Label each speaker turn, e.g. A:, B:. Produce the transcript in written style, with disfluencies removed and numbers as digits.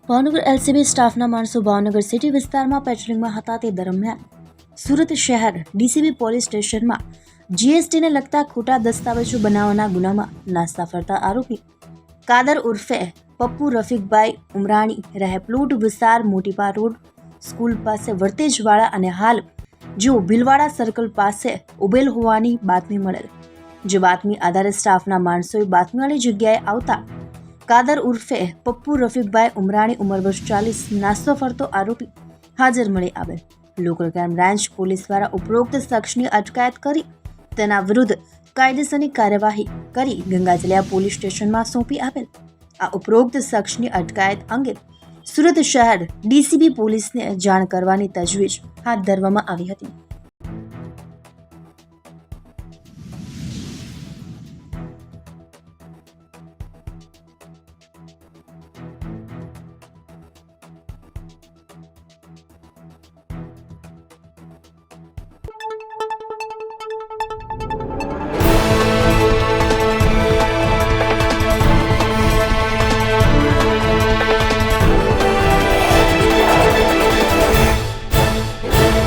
A: Bhavnagar LCB સ્ટાફના માણસો Bhavnagar city વિસ્તારમાં પેટ્રોલિંગમાં હતા તે દરમિયાન સુરત શહેર ડીસીબી પોલીસ સ્ટેશનમાં જીએસટીને લગતા ખોટા દસ્તાવેજો બનાવવાના ગુનામાં નાસ્તા ફરતા આરોપી કાદર ઉર્ફે પપ્પુ રફીકભાઈ ઉમરાણી રહે પ્લોટ વિસ્તાર મોટીપા રોડ સ્કૂલ પાસે વર્તેજવાળા અને હાલ જેઓ ભીલવાડા સર્કલ પાસે ઉભેલ હોવાની બાતમી મળેલ, જે બાતમી આધારે સ્ટાફના માણસોએ બાતમીવાળી જગ્યાએ આવતા કાદર ઉર્ફે પપ્પુ રફીકભાઈ ઉમરાણી ઉંમર વર્ષ 40 નાસ્તો ફરતો આરોપી હાજર મળી આવેલ. લોકલ ક્રાઇમ બ્રાન્ચ પોલીસ દ્વારા ઉપરોક્ત શખ્સની અટકાયત કરી તેના વિરુદ્ધ કાયદેસરની કાર્યવાહી કરી ગંગાજલિયા પોલીસ સ્ટેશનમાં સોંપી આપેલ. આ ઉપરોક્ત શખ્સની અટકાયત અંગે સુરત શહેર ડીસીબી પોલીસને જાણ કરવાની તજવીજ હાથ ધરવામાં આવી હતી.